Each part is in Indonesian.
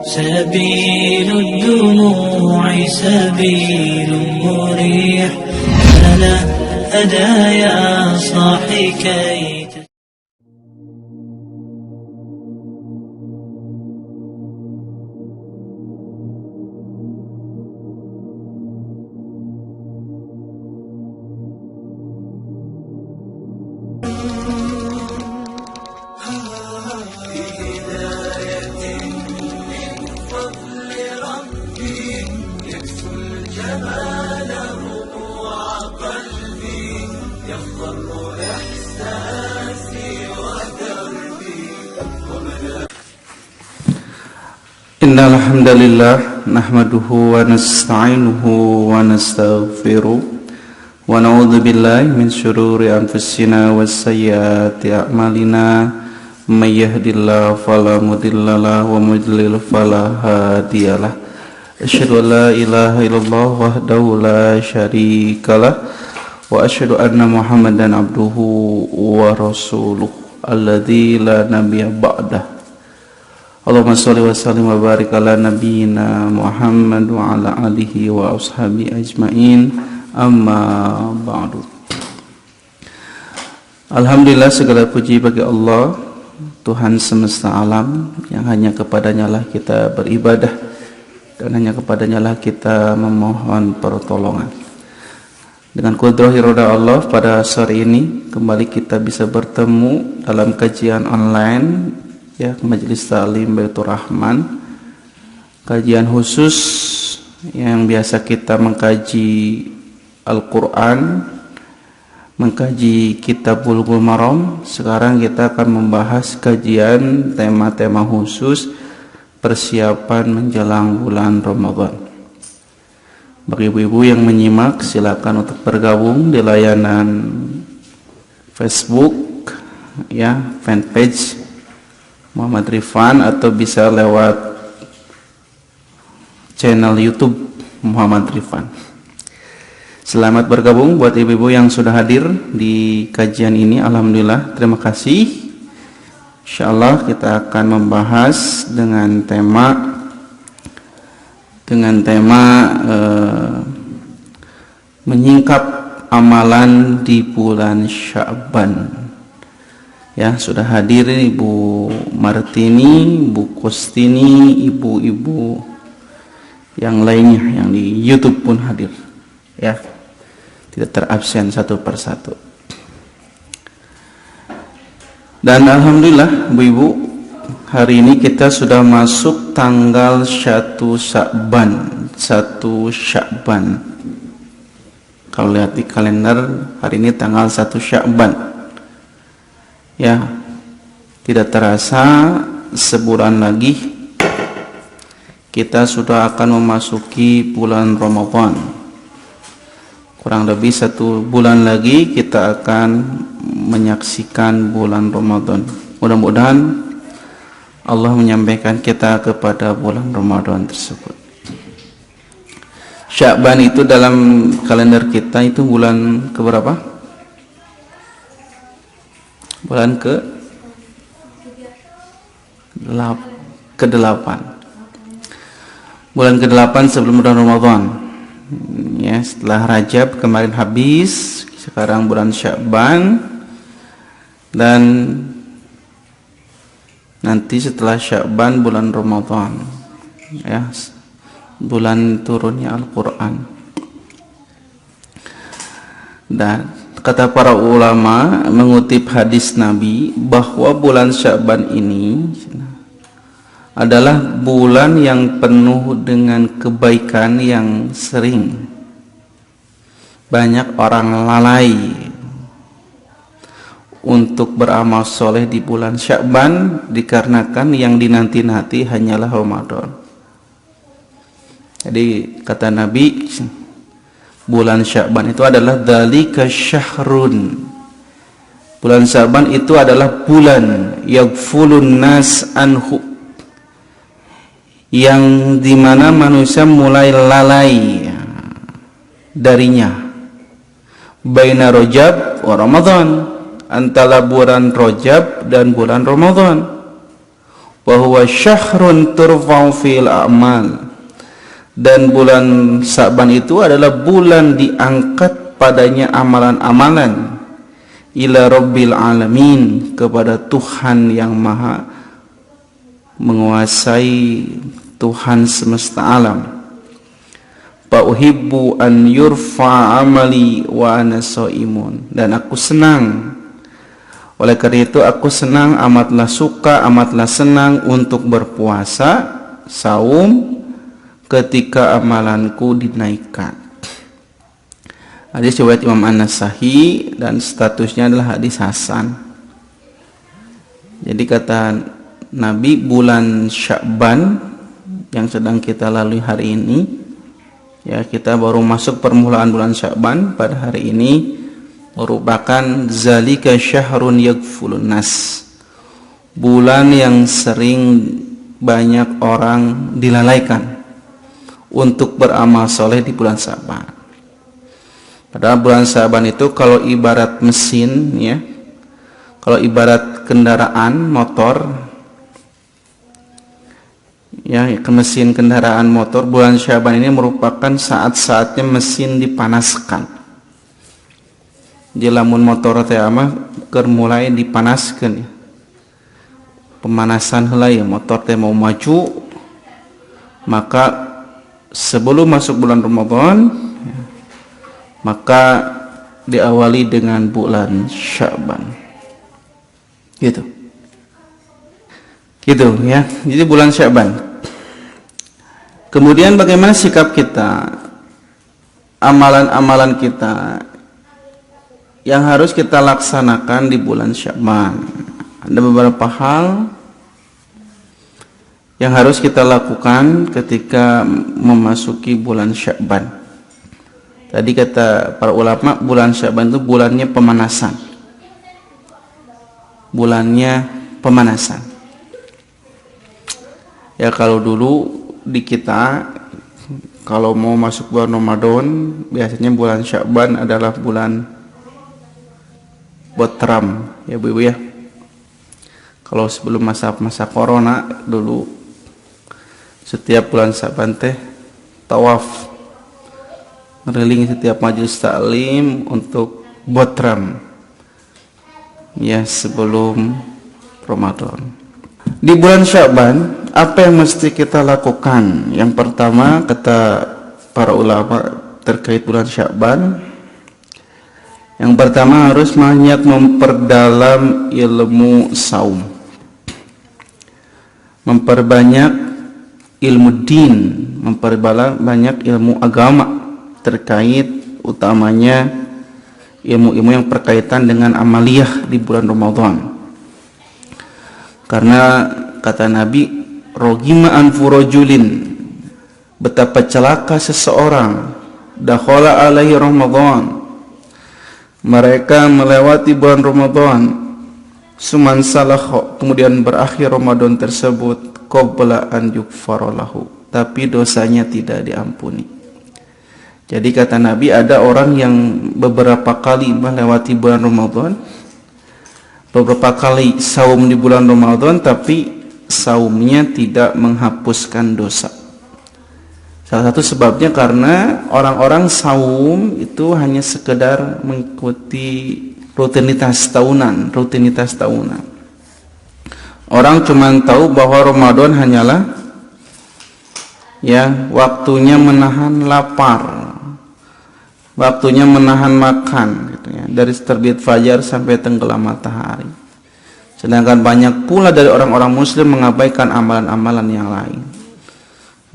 سبيل الدموع سبيل مريح فلا هدايا صاحي كي Innal hamdalillah nahmaduhu wa nasta'inuhu wa nastaghfiruh wa na'udzu billahi min syururi anfusina wa sayyiati a'malina may yahdihillahu fala mudhillalah wa may yudlil fala hadiyalah asyhadu an la ilaha illallah wahdahu la syarikalah wa asyhadu anna muhammadan abduhu wa rasuluh alladzi la nabiyya ba'dah. Allahumma sholli wa sallim wa barik ala nabiyyina Muhammad wa ala alihi wa ashabi ajmain, amma ba'du. Alhamdulillah, segala puji bagi Allah, Tuhan semesta alam, yang hanya kepadanya lah kita beribadah dan hanya kepadanya lah kita memohon pertolongan. Dengan qudrah iroda Allah, pada sore ini kembali kita bisa bertemu dalam kajian online, ya, Majelis Ta'lim Baitur Rahman, kajian khusus yang biasa kita mengkaji Al-Quran, mengkaji Kitab Bulughul Maram. Sekarang kita akan membahas kajian tema-tema khusus persiapan menjelang bulan Ramadan. Bagi ibu-ibu yang menyimak, silakan untuk bergabung di layanan Facebook, ya, fanpage Muhammad Rifan, atau bisa lewat channel YouTube Muhammad Rifan. Selamat bergabung buat ibu-ibu yang sudah hadir di kajian ini. Alhamdulillah, terima kasih. Insyaallah kita akan membahas dengan tema menyingkap amalan di bulan Sya'ban. Ya, sudah hadir Ibu Martini, Ibu Kostini, ibu-ibu yang lainnya yang di YouTube pun hadir. Ya, tidak terabsen satu persatu. Dan alhamdulillah, ibu-ibu, hari ini kita sudah masuk tanggal 1 Sya'ban. Kalau lihat di kalender, hari ini tanggal 1 Sya'ban. Ya, tidak terasa sebulan lagi kita sudah akan memasuki bulan Ramadan. Kurang lebih 1 bulan lagi kita akan menyaksikan bulan Ramadan. Mudah-mudahan Allah menyampaikan kita kepada bulan Ramadan tersebut. Sya'ban itu dalam kalender kita itu bulan keberapa? Bulan ke-8. Bulan ke-8 sebelum bulan Ramadan. Ya, setelah Rajab kemarin habis, sekarang bulan Sya'ban, dan nanti setelah Sya'ban bulan Ramadan. Ya, bulan turunnya Al-Qur'an. Dan kata para ulama mengutip hadis Nabi bahwa bulan Sya'ban ini adalah bulan yang penuh dengan kebaikan yang sering. Banyak orang lalai untuk beramal soleh di bulan Sya'ban dikarenakan yang dinanti-nanti hanyalah Ramadan. Jadi kata Nabi, bulan Sya'ban itu adalah dzalika syahrun. Bulan Sya'ban itu adalah bulan yaghfulun nas anhu, yang dimana manusia mulai lalai darinya. Baina Rajab wa Ramadan, antara bulan Rajab dan bulan Ramadan. wa huwa syahrun turfa'u fil a'mal, dan bulan Sya'ban itu adalah bulan diangkat padanya amalan-amalan ila rabbil alamin, kepada Tuhan yang maha menguasai, Tuhan semesta alam. Fa uhibbu an yurfa amali wa ana shaimun, dan aku senang, oleh karena itu aku senang, amatlah suka, amatlah senang untuk berpuasa, saum, ketika amalanku dinaikkan. Hadis riwayat Imam An-Nasa'i dan statusnya adalah hadis hasan. Jadi kata Nabi, bulan Sya'ban yang sedang kita lalui hari ini, ya kita baru masuk permulaan bulan Sya'ban pada hari ini, merupakan zalika syahrun yaghfulun nas, bulan yang sering banyak orang dilalaikan untuk beramal soleh di bulan Sya'ban. Padahal bulan Sya'ban itu kalau ibarat mesin, ya, kalau ibarat kendaraan motor, ya, mesin kendaraan motor, bulan Sya'ban ini merupakan saat-saatnya mesin dipanaskan. Di lamun motor teh mah keur mulai dipanaskeun, ya. Pemanasan heula ya, motor teh mau maju, maka sebelum masuk bulan Ramadan, ya, maka diawali dengan bulan Sya'ban. Gitu ya. Jadi bulan Sya'ban. Kemudian bagaimana sikap kita, amalan-amalan kita yang harus kita laksanakan di bulan Sya'ban. Ada beberapa hal yang harus kita lakukan ketika memasuki bulan Sya'ban. Tadi kata para ulama, bulan Sya'ban itu bulannya pemanasan. Bulannya pemanasan. Ya kalau dulu di kita, kalau mau masuk bulan Ramadan, biasanya bulan Sya'ban adalah bulan botram, ya Bu Ibu ya. Kalau sebelum masa corona dulu, setiap bulan Sya'ban teh tawaf, ngeliling setiap majelis taklim untuk botram, ya, sebelum Ramadan. Di bulan Sya'ban, apa yang mesti kita lakukan? Yang pertama, kata para ulama terkait bulan Sya'ban, yang pertama harus banyak memperdalam ilmu saum, memperbanyak ilmu din, memperbanyak ilmu agama terkait utamanya ilmu-ilmu yang berkaitan dengan amaliyah di bulan Ramadan. Karena kata Nabi, rogima anfu rajulin, betapa celaka seseorang, dakhala alaihi Ramadan, mereka melewati bulan Ramadan, suman salakh, kemudian berakhir Ramadan tersebut, qabla an yukfara lahu, tapi dosanya tidak diampuni. Jadi kata Nabi, ada orang yang beberapa kali melewati bulan Ramadan, beberapa kali saum di bulan Ramadan, tapi saumnya tidak menghapuskan dosa. Salah satu sebabnya karena orang-orang saum itu hanya sekedar mengikuti rutinitas tahunan. Orang cuma tahu bahwa Ramadan hanyalah, ya, waktunya menahan lapar, waktunya menahan makan, gitu ya, dari terbit fajar sampai tenggelam matahari. Sedangkan banyak pula dari orang-orang Muslim mengabaikan amalan-amalan yang lain.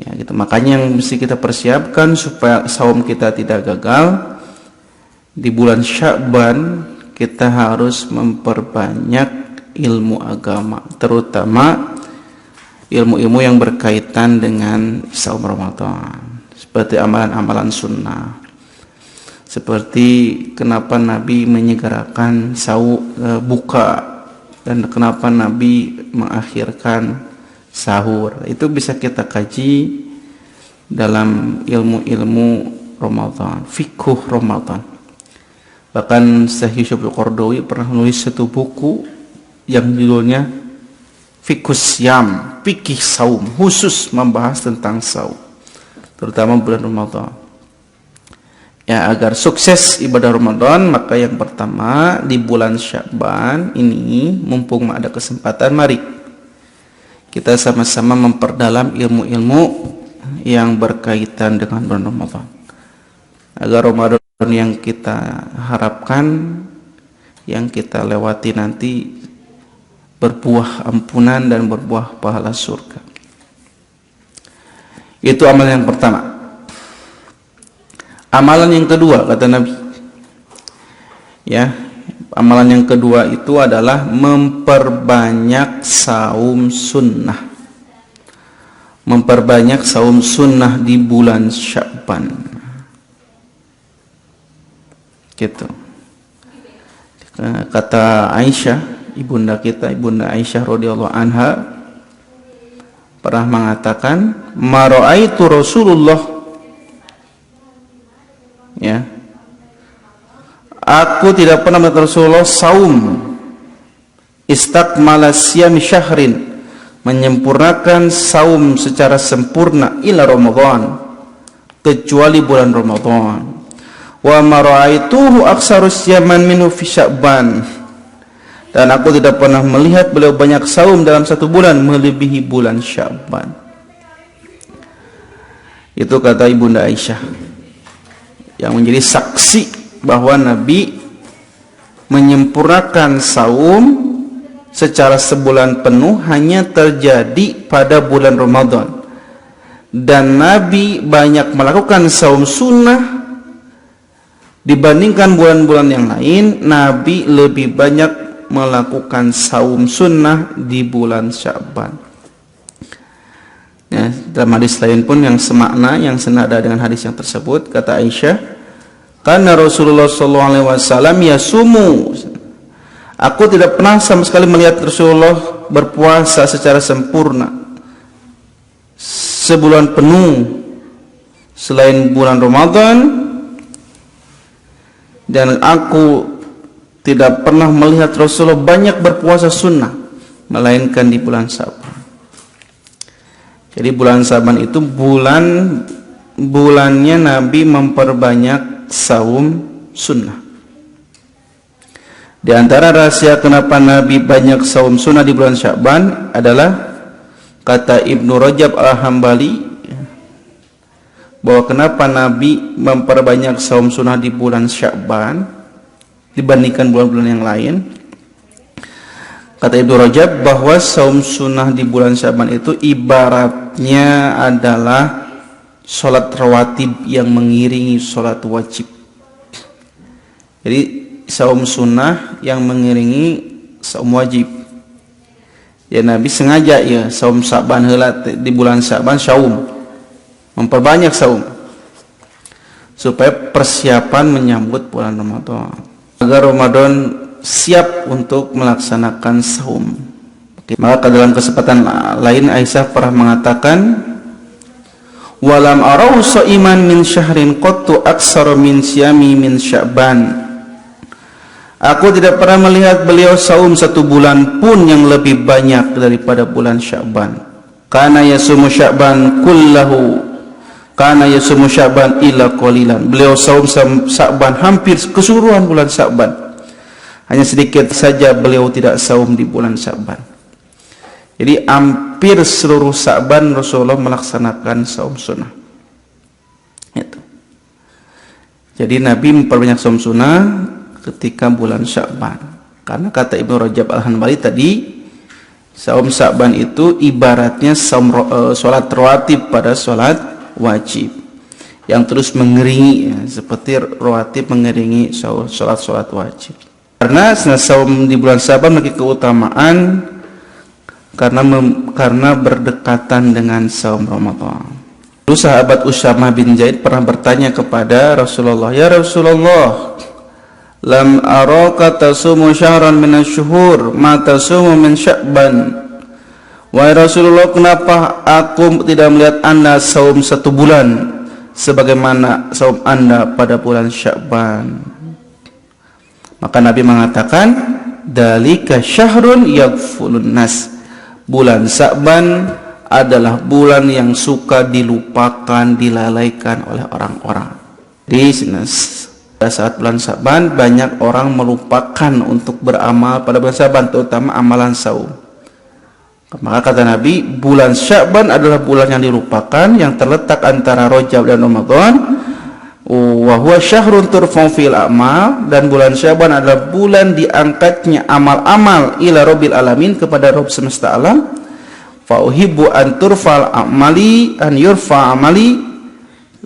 Ya, gitu. Makanya yang mesti kita persiapkan supaya saum kita tidak gagal di bulan Sya'ban, kita harus memperbanyak ilmu agama, terutama ilmu-ilmu yang berkaitan dengan saum Ramadan, seperti amalan-amalan sunnah. Seperti kenapa Nabi menyegerakan buka, dan kenapa Nabi mengakhirkan sahur. Itu bisa kita kaji dalam ilmu-ilmu Ramadan, fikih Ramadan. Bahkan Syekh Yusuf Al-Qaradawi pernah menulis satu buku yang judulnya fikus yam, fikih saum, khusus membahas tentang saum, terutama bulan Ramadan. Ya, agar sukses ibadah Ramadan, maka yang pertama di bulan Sya'ban ini, mumpung ada kesempatan, mari kita sama-sama memperdalam ilmu-ilmu yang berkaitan dengan bulan Ramadan, agar Ramadan yang kita harapkan, yang kita lewati nanti berbuah ampunan dan berbuah pahala surga. Itu amalan yang pertama. Amalan yang kedua, kata Nabi, ya, amalan yang kedua itu adalah memperbanyak saum sunnah. Memperbanyak saum sunnah di bulan Sya'ban. Gitu. Kata Aisyah, ibunda kita, ibunda Aisyah radhiyallahu anha, pernah mengatakan, "Ma ra'aitu Rasulullah," ya, aku tidak pernah melihat Rasulullah saum istakmala siyam syahrin, menyempurnakan saum secara sempurna, ila Ramadan, kecuali bulan Ramadan. Wa ma ra'aituhu aktsaru siyaman minhu fi Sya'ban, dan aku tidak pernah melihat beliau banyak saum dalam satu bulan melebihi bulan Sya'ban. Itu kata ibunda Aisyah, yang menjadi saksi bahwa Nabi menyempurnakan saum secara sebulan penuh hanya terjadi pada bulan Ramadan, dan Nabi banyak melakukan saum sunnah dibandingkan bulan-bulan yang lain. Nabi lebih banyak melakukan saum sunnah di bulan Sya'ban. Ya, dalam hadis lain pun yang semakna, yang senada dengan hadis yang tersebut, kata Aisyah, karena Rasulullah SAW yasumu, aku tidak pernah sama sekali melihat Rasulullah berpuasa secara sempurna sebulan penuh selain bulan Ramadan, dan aku tidak pernah melihat Rasulullah banyak berpuasa sunnah melainkan di bulan Sya'ban. Jadi bulan Sya'ban itu bulannya Nabi memperbanyak saum sunnah. Di antara rahasia kenapa Nabi banyak saum sunnah di bulan Sya'ban adalah, kata Ibnu Rajab Al-Hambali, bahwa kenapa Nabi memperbanyak saum sunnah di bulan Sya'ban dibandingkan bulan-bulan yang lain. Kata Ibnu Rajab bahwa saum sunnah di bulan Sya'ban itu ibaratnya adalah sholat rawatib yang mengiringi sholat wajib. Jadi saum sunnah yang mengiringi saum wajib. Ya, Nabi sengaja ya saum Sya'ban heula di bulan Sya'ban saum, memperbanyak saum supaya persiapan menyambut bulan Ramadan, agar Ramadan siap untuk melaksanakan saum. Maka dalam kesempatan lain Aisyah pernah mengatakan, walam arau sha'iman min syahrin qattu aksara min siyami min Sya'ban, aku tidak pernah melihat beliau saum satu bulan pun yang lebih banyak daripada bulan Sya'ban. Kana yasumu Sya'ban kullahu, kana yasumu Sya'ban illa qalilan, beliau saum Sya'ban hampir keseluruhan bulan Sya'ban, hanya sedikit saja beliau tidak saum di bulan Sya'ban. Jadi hampir seluruh Sya'ban Rasulullah melaksanakan saum sunnah. Itu. Jadi Nabi memperbanyak saum sunnah ketika bulan Sya'ban, karena kata Ibnu Rajab Al-Hanbali tadi, saum Sya'ban itu ibaratnya saum sholat rawatib pada sholat wajib yang terus mengiringi, ya, seperti rawatib mengiringi sholat wajib. Karena saum di bulan Sya'ban memiliki keutamaan karena berdekatan dengan saum Ramadan. Lalu sahabat Usamah bin Zaid pernah bertanya kepada Rasulullah, ya Rasulullah, lam araka tasumu syahran minasyuhur ma tasumu min Sya'ban. Wahai Rasulullah, kenapa aku tidak melihat Anda saum satu bulan sebagaimana saum Anda pada bulan Sya'ban? Maka Nabi mengatakan, dalika syahrun yaghfulun nas, bulan Sya'ban adalah bulan yang suka dilupakan, dilalaikan oleh orang-orang. Di pada saat bulan Sya'ban banyak orang melupakan untuk beramal pada bulan Sya'ban, terutama amalan saum. Maka kata Nabi, bulan Sya'ban adalah bulan yang dilupakan, yang terletak antara Rajab dan Ramadan. Wa huwa syahrun turfa'u fil a'mal, dan bulan Sya'ban adalah bulan diangkatnya amal-amal ila Rabbil alamin, kepada Rabb semesta alam. Fa uhibbu an turfa'al amali an yurfa amali,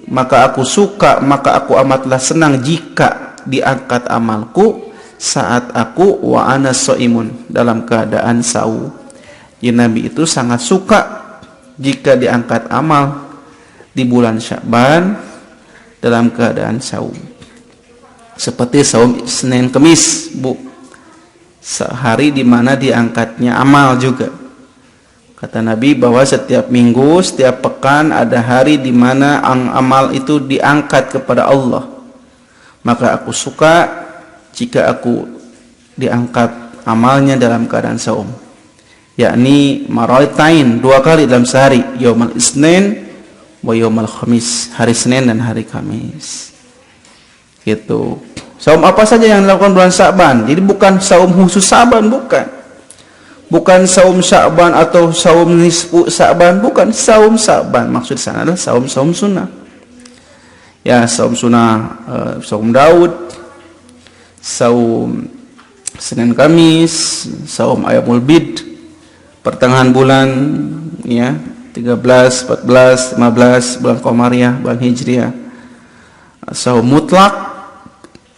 maka aku suka, maka aku amatlah senang jika diangkat amalku saat aku wa ana shaimun, dalam keadaan saum. Ya, Nabi itu sangat suka jika diangkat amal di bulan Sya'ban dalam keadaan saum. Seperti saum Senin Kemis, Bu. Sehari di mana diangkatnya amal juga. Kata Nabi bahwa setiap minggu, setiap pekan ada hari di mana amal itu diangkat kepada Allah. Maka aku suka jika aku diangkat amalnya dalam keadaan saum. Yakni maraitain, 2 kali dalam sehari, yaumal isnin wa yaumal khamis, hari Senin dan hari Kamis. Gitu. Saum apa saja yang dilakukan bulan Sya'ban. Jadi bukan saum khusus Sya'ban, bukan. Bukan saum Sya'ban atau saum nisfu Sya'ban, bukan. Saum Sya'ban maksud sana adalah saum-saum sunnah. Ya, saum sunnah, saum Daud, saum Senin Kamis, saum Ayyamul Bid, pertengahan bulan, ya, 13, 14, 15 bulan Qamariyah, bulan Hijriah. Saum mutlak,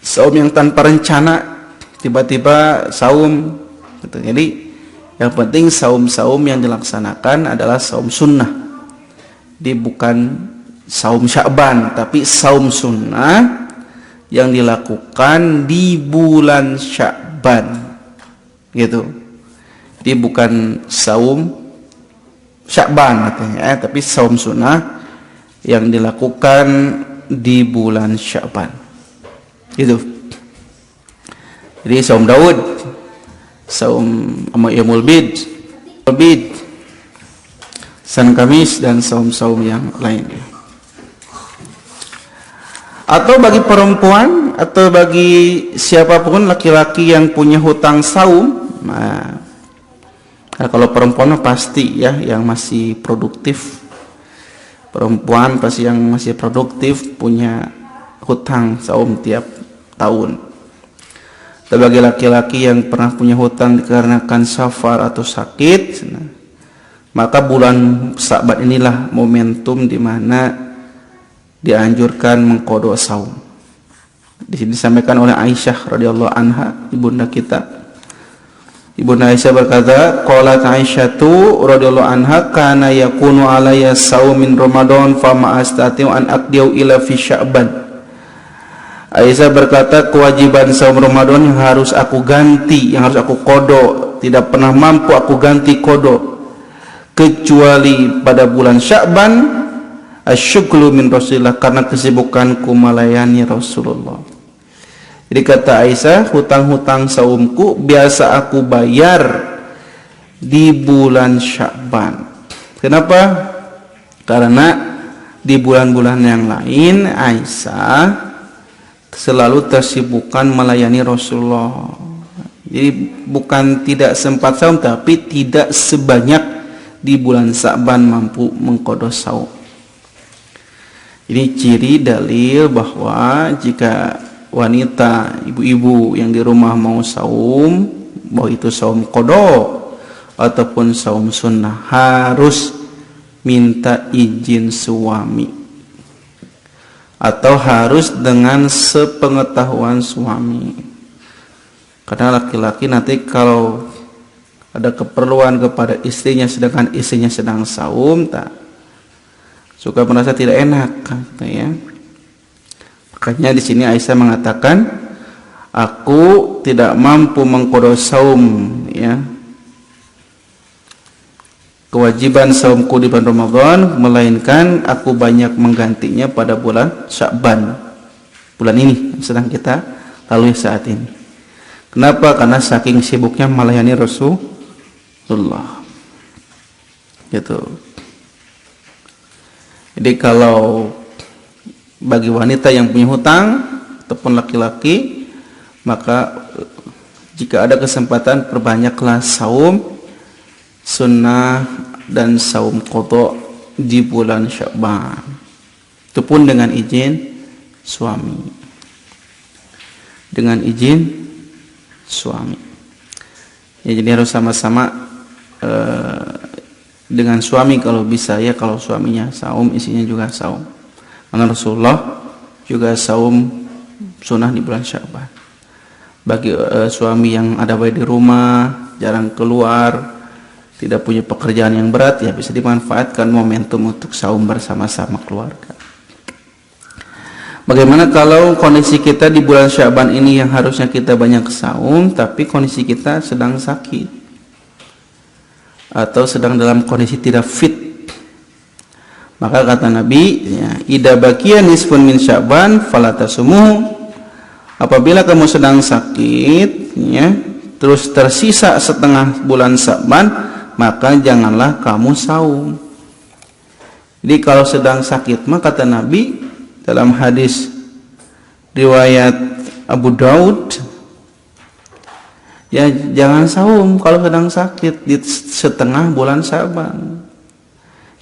saum yang tanpa rencana, tiba-tiba saum gitu. Jadi yang penting saum-saum yang dilaksanakan adalah saum sunnah. Dia bukan saum Sya'ban, tapi saum sunnah yang dilakukan di bulan Sya'ban. Gitu. Dia bukan saum Sya'ban katanya, tapi saum sunnah yang dilakukan di bulan Sya'ban. Gitu. Jadi saum Daud, saum Ayyamul Bid, Senin Kamis, dan saum-saum yang lainnya. Atau bagi perempuan atau bagi siapapun laki-laki yang punya hutang saum, nah kalau perempuan pasti ya yang masih produktif. Perempuan pasti yang masih produktif punya hutang saum tiap tahun. Dan bagi laki-laki yang pernah punya hutang dikarenakan safar atau sakit, maka bulan Sya'ban inilah momentum di mana dianjurkan mengqada saum. Di sini disampaikan oleh Aisyah radhiyallahu anha, ibunda kita. Ibunda Aisyah berkata, qalat Aisyatu radhiyallahu anha, kana yakunu alayya saum min Ramadan fama astati'u an aqdiu ila fi Sya'ban. Aisyah berkata, kewajiban saum Ramadan yang harus aku ganti, yang harus aku qada, tidak pernah mampu aku ganti qada kecuali pada bulan Sya'ban, asyghlu min Rasulillah, karena kesibukanku melayani Rasulullah. Jadi kata Aisyah, hutang-hutang saumku biasa aku bayar di bulan Sya'ban. Kenapa? Karena di bulan-bulan yang lain Aisyah selalu tersibukkan melayani Rasulullah. Jadi bukan tidak sempat saum, tapi tidak sebanyak di bulan Sya'ban mampu mengqada saum. Ini ciri dalil bahwa jika wanita, ibu-ibu yang di rumah mau saum, bahwa itu saum qada ataupun saum sunnah, harus minta izin suami atau harus dengan sepengetahuan suami. Karena laki-laki nanti kalau ada keperluan kepada istrinya sedangkan istrinya sedang saum, tak suka merasa tidak enak, ya. Makanya di sini Aisyah mengatakan, aku tidak mampu mengqada saum, ya, kewajiban saumku di bulan Ramadan, melainkan aku banyak menggantinya pada bulan Sya'ban, bulan ini yang sedang kita lalui saat ini. Kenapa? Karena saking sibuknya melayani Rasulullah. gitu. Jadi kalau bagi wanita yang punya hutang ataupun laki-laki, maka jika ada kesempatan perbanyaklah saum sunnah dan saum qadha di bulan Sya'ban. Itu pun dengan izin suami. Dengan izin suami. Ya, jadi harus sama-sama dengan suami kalau bisa ya, kalau suaminya saum, isinya juga saum. Karena Rasulullah juga saum sunnah di bulan Sya'ban. Bagi suami yang ada baik di rumah, jarang keluar, tidak punya pekerjaan yang berat, ya bisa dimanfaatkan momentum untuk saum bersama-sama keluarga. Bagaimana kalau kondisi kita di bulan Sya'ban ini yang harusnya kita banyak saum, tapi kondisi kita sedang sakit atau sedang dalam kondisi tidak fit? Maka kata Nabi, ya, idza baqiya nisfun min Sya'ban fala tasumuhu. Apabila kamu sedang sakit, ya, terus tersisa setengah bulan Sya'ban, maka janganlah kamu saum. Jadi kalau sedang sakit, maka kata Nabi dalam hadis riwayat Abu Daud, ya jangan saum kalau sedang sakit di setengah bulan Sya'ban.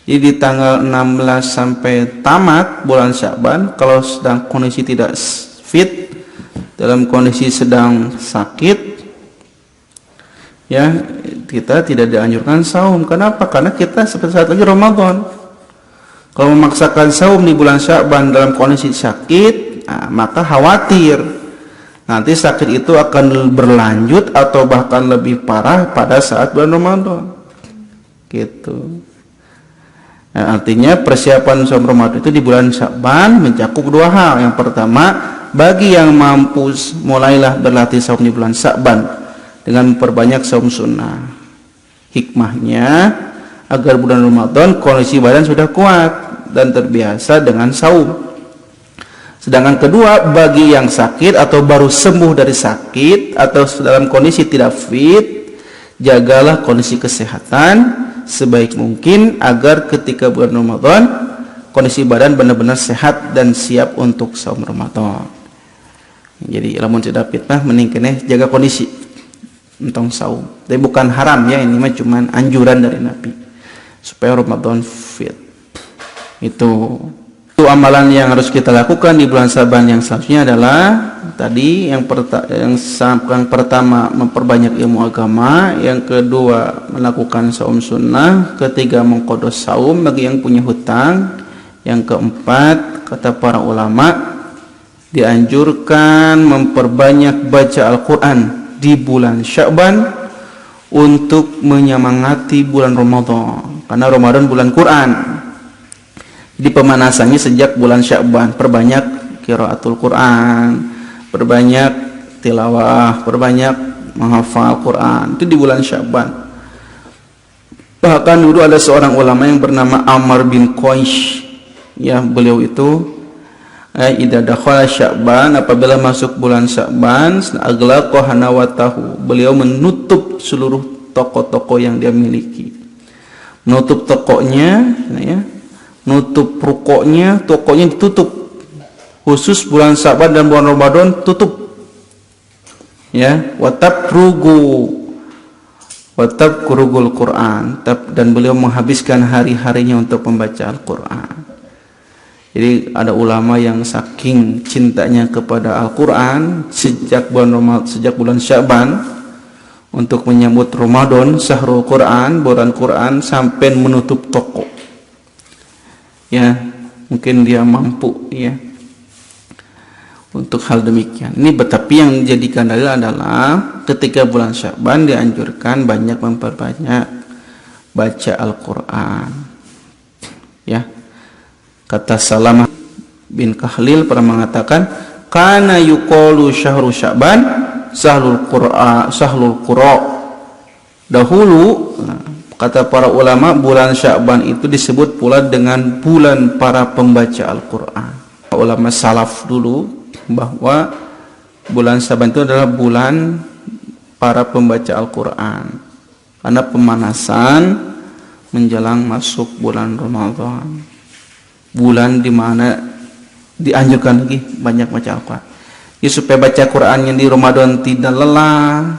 Jadi di tanggal 16 sampai tamat bulan Sya'ban, kalau sedang kondisi tidak fit, dalam kondisi sedang sakit, ya kita tidak dianjurkan saum. Kenapa? Karena kita seperti saat lagi Ramadan. Kalau memaksakan saum di bulan Sya'ban dalam kondisi sakit, maka khawatir nanti sakit itu akan berlanjut atau bahkan lebih parah pada saat bulan Ramadan. Gitu. Nah, artinya persiapan saum Ramadan itu di bulan Sya'ban mencakup dua hal. Yang pertama, bagi yang mampu, mulailah berlatih saum di bulan Sya'ban dengan memperbanyak saum sunnah. Hikmahnya agar bulan Ramadan kondisi badan sudah kuat dan terbiasa dengan saum. Sedangkan kedua, bagi yang sakit atau baru sembuh dari sakit atau dalam kondisi tidak fit, jagalah kondisi kesehatan sebaik mungkin agar ketika bulan Ramadan kondisi badan benar-benar sehat dan siap untuk saum Ramadan. Jadi lamun tidak fitnah mending keneh jaga kondisi untuk saum. Tapi bukan haram ya, ini mah cuman anjuran dari Nabi supaya Ramadan fit. Itu amalan yang harus kita lakukan di bulan Sya'ban yang selanjutnya adalah tadi yang pertama memperbanyak ilmu agama, yang kedua melakukan saum sunnah, ketiga mengqadha saum bagi yang punya hutang, yang keempat kata para ulama dianjurkan memperbanyak baca Al-Quran di bulan Sya'ban untuk menyemangati bulan Ramadan, karena Ramadan bulan Quran. Jadi pemanasannya sejak bulan Sya'ban, perbanyak qiraatul Quran, perbanyak tilawah, perbanyak menghafal Quran, itu di bulan Sya'ban. Bahkan dulu ada seorang ulama yang bernama Ammar bin Qais, ya beliau itu idza dakhala Sya'ban, apabila masuk bulan Sya'ban, aglaqa hanawatahu, beliau menutup seluruh toko-toko yang dia miliki, menutup tokonya, ya, nutup rukonya, tokonya ditutup. Khusus bulan Sya'ban dan bulan Ramadan tutup. Ya, watabkurugul Quran, dan beliau menghabiskan hari-harinya untuk membaca Al-Quran. Jadi ada ulama yang saking cintanya kepada Al-Quran sejak bulan Sya'ban untuk menyambut Ramadan, syahrul Quran, bulan Quran, sampai menutup toko. Ya, mungkin dia mampu ya untuk hal demikian. Ini tetapi yang dijadikan dalil adalah ketika bulan Sya'ban dianjurkan banyak memperbanyak baca Al-Quran. Ya, kata Salamah bin Kahlil pernah mengatakan, kana yuqalu syahru Sya'ban sahlul qura. Dahulu kata para ulama, bulan Sya'ban itu disebut pula dengan bulan para pembaca Al-Quran. Ulama salaf dulu bahwa bulan Sya'ban itu adalah bulan para pembaca Al-Quran, karena pemanasan menjelang masuk bulan Ramadan. Bulan di mana dianjurkan lagi banyak baca Al-Quran. Ya, supaya baca Quran yang di Ramadan tidak lelah,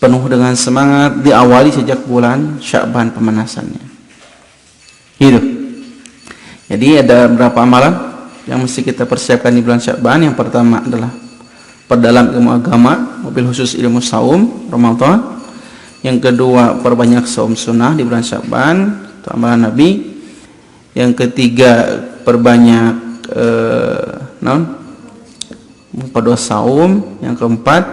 penuh dengan semangat, diawali sejak bulan Sya'ban pemanasannya. Gitu. Jadi ada beberapa amalan yang mesti kita persiapkan di bulan Sya'ban. Yang pertama adalah perdalam ilmu agama, mobil khusus ilmu saum Ramadan. Yang kedua, perbanyak saum sunnah di bulan Sya'ban, itu amalan Nabi. Yang ketiga, perbanyak memperdoa saum. Yang keempat,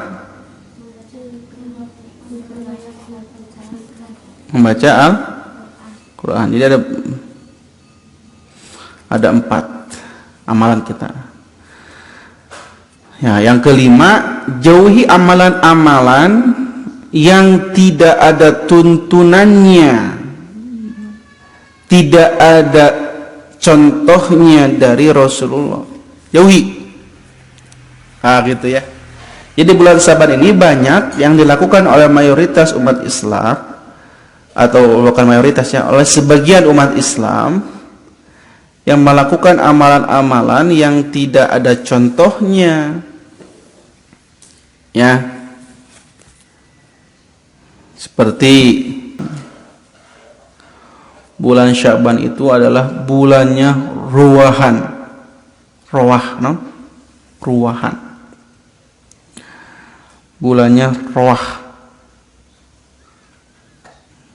membaca Al-Quran. Jadi ada 4 amalan kita. Ya, yang kelima, jauhi amalan-amalan yang tidak ada tuntunannya, tidak ada contohnya dari Rasulullah. Jauhi. Gitu ya. Jadi bulan Sya'ban ini banyak yang dilakukan oleh mayoritas umat Islam, atau bukan mayoritas ya, oleh sebagian umat Islam yang melakukan amalan-amalan yang tidak ada contohnya. Ya. Seperti bulan Sya'ban itu adalah bulannya ruwahan. Ruwahan. Bulannya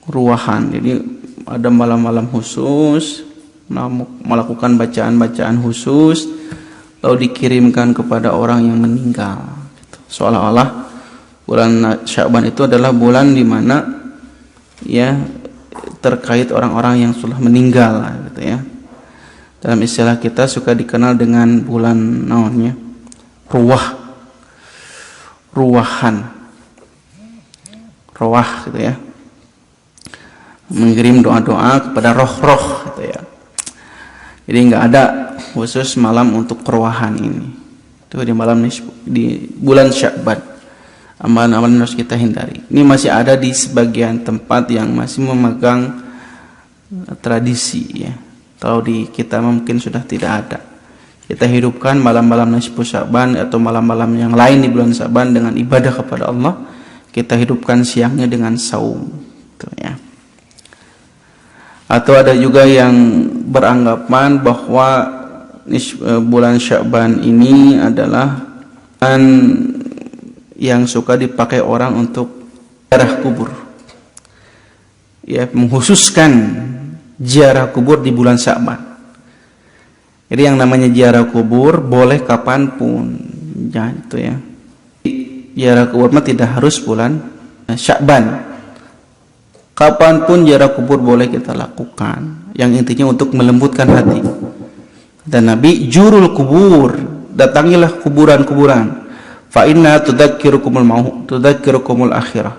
ruwahan. Jadi ada malam-malam khusus, melakukan bacaan-bacaan khusus, lalu dikirimkan kepada orang yang meninggal. Seolah-olah bulan Sya'ban itu adalah bulan di mana ya terkait orang-orang yang sudah meninggal, gitu ya. Dalam istilah kita suka dikenal dengan bulan namanya ruwahan, gitu ya. Mengirim doa-doa kepada roh-roh, gitu ya. Jadi nggak ada khusus malam untuk ruwahan ini. Itu di bulan Sya'ban. Amalan-amalan harus kita hindari. Ini masih ada di sebagian tempat yang masih memegang tradisi ya. Kalau di kita mungkin sudah tidak ada. Kita hidupkan malam-malam nisfu Sya'ban atau malam-malam yang lain di bulan Sya'ban dengan ibadah kepada Allah. Kita hidupkan siangnya dengan saum, gitu ya. Atau ada juga yang beranggapan bahwa bulan Sya'ban ini adalah yang suka dipakai orang untuk ziarah kubur. Ya, mengkhususkan ziarah kubur di bulan Sya'ban. Jadi yang namanya ziarah kubur boleh kapanpun, ya itu ya. Ziarah kubur mah tidak harus bulan Sya'ban. Kapanpun ziarah kubur boleh kita lakukan. Yang intinya untuk melembutkan hati. Dan Nabi, jurul kubur, datangilah kuburan-kuburan. Fa inna tudzakirukumul maut, tudzakirukumul akhirah.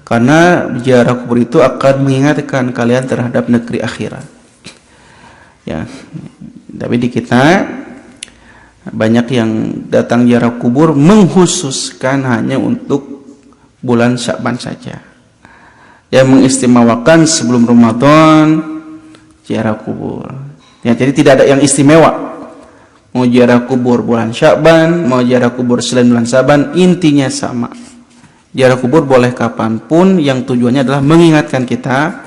Karena ziarah kubur itu akan mengingatkan kalian terhadap negeri akhirat. Ya. Tapi di kita banyak yang datang ziarah kubur mengkhususkan hanya untuk bulan Sya'ban saja. Yang mengistimewakan sebelum Ramadan ziarah kubur. Ya, jadi tidak ada yang istimewa. Mau ziarah kubur bulan Sya'ban, mau ziarah kubur selain bulan Sya'ban, intinya sama. Ziarah kubur boleh kapanpun, yang tujuannya adalah mengingatkan kita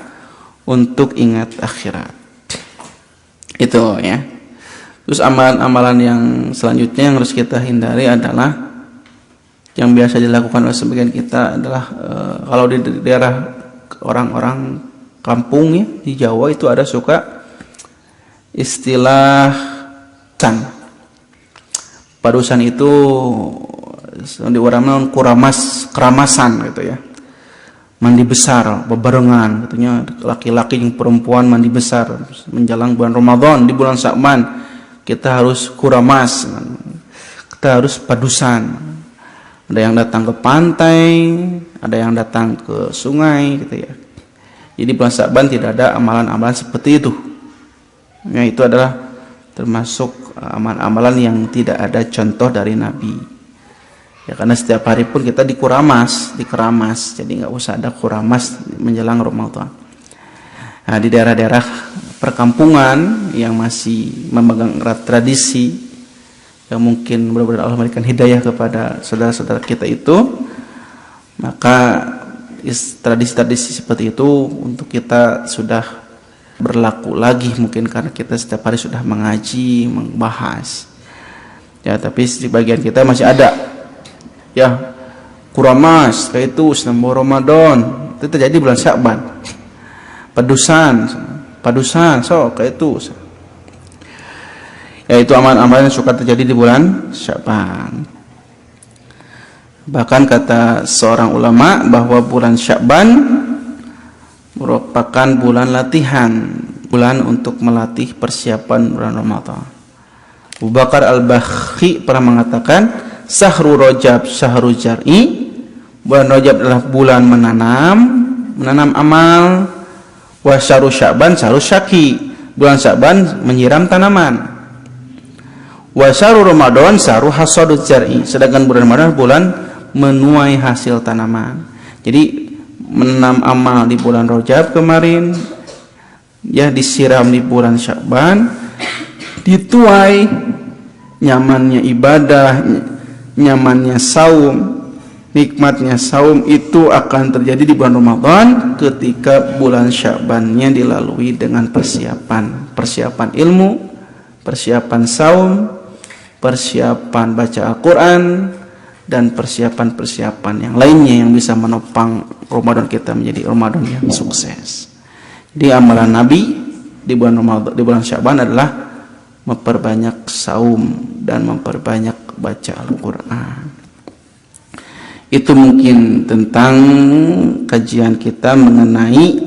untuk ingat akhirat. Itu ya. Terus amalan-amalan yang selanjutnya yang harus kita hindari adalah yang biasa dilakukan oleh sebagian kita adalah kalau di daerah orang-orang kampung ya, di Jawa itu ada suka istilah padusan itu di orang keramasan gitu ya. Mandi besar bebarengan katanya, laki-laki yang perempuan mandi besar menjelang bulan Ramadan. Di bulan Sya'ban kita harus kuramas, kita harus padusan. Ada yang datang ke pantai, ada yang datang ke sungai gitu ya. Jadi bulan Sya'ban tidak ada amalan-amalan seperti itu. Ya, itu adalah termasuk amalan-amalan yang tidak ada contoh dari Nabi. Ya, karena setiap hari pun kita dikeramas, jadi nggak usah ada kuramas menjelang Ramadan. Nah, di daerah-daerah perkampungan yang masih memegang erat tradisi, yang mungkin mudah-mudahan Allah memberikan hidayah kepada saudara-saudara kita itu, maka tradisi-tradisi seperti itu untuk kita sudah berlaku lagi, mungkin karena kita setiap hari sudah mengaji, membahas. Ya, tapi di bagian kita masih ada. Ya, kuramas, kayak itu senam Ramadan, itu terjadi bulan Sya'ban. Padusan, so kayak itu. Yaitu amalan-amalan yang suka terjadi di bulan Sya'ban. Bahkan kata seorang ulama bahwa bulan Sya'ban merupakan bulan latihan, bulan untuk melatih persiapan bulan Ramadan. Abu Bakar Al-Bakhi pernah mengatakan, Sahru Rajab Sahru Jar'i, bulan Rajab adalah bulan menanam amal. Wa syahru Sya'ban syahru syaki, bulan Sya'ban menyiram tanaman. Wa syahru Ramadan syahru hasadut jar'i, sedangkan bulan Ramadan bulan menuai hasil tanaman. Jadi menanam amal di bulan Rajab kemarin, ya disiram di bulan Sya'ban, dituai nyamannya ibadah, nyamannya saum, nikmatnya saum itu akan terjadi di bulan Ramadan ketika bulan Sya'bannya dilalui dengan persiapan ilmu, persiapan saum, persiapan baca Al-Quran, dan persiapan-persiapan yang lainnya yang bisa menopang Ramadan kita menjadi Ramadan yang sukses. Jadi amalan Nabi di bulan Ramadan, di bulan Sya'ban adalah memperbanyak saum dan memperbanyak baca Al-Quran. Itu mungkin tentang kajian kita mengenai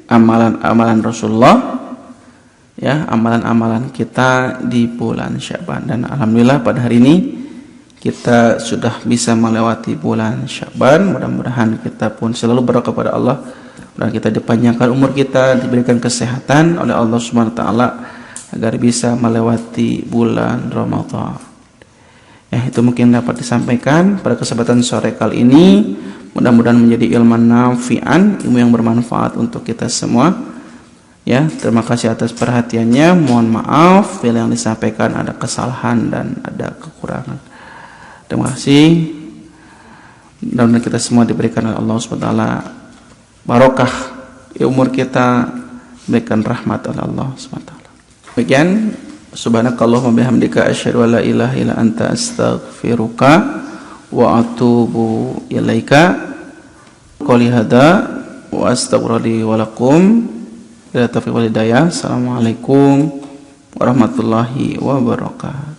amalan-amalan Rasulullah, ya, amalan-amalan kita di bulan Sya'ban. Dan alhamdulillah pada hari ini kita sudah bisa melewati bulan Sya'ban. Mudah-mudahan kita pun selalu berdoa kepada Allah dan kita dipanjangkan umur kita, diberikan kesehatan oleh Allah Subhanahu wa taala agar bisa melewati bulan Ramadan. Ya, itu mungkin dapat disampaikan pada kesempatan sore kali ini. Mudah-mudahan menjadi ilmu nafi'an, ilmu yang bermanfaat untuk kita semua. Ya, terima kasih atas perhatiannya. Mohon maaf bila yang disampaikan ada kesalahan dan ada kekurangan. Terima kasih. Mudah-mudahan kita semua diberikan oleh Allah SWT barokah umur kita, diberikan rahmat oleh Allah SWT. Demikian, subhanakallahumma bihamdika asyhadu an la ilaha illa anta astaghfiruka wa atubu ilaika. Qouli hadza wa astaghfirullahi wa lakum. Bila taufiq wal hidayah. Assalamualaikum warahmatullahi wabarakatuh.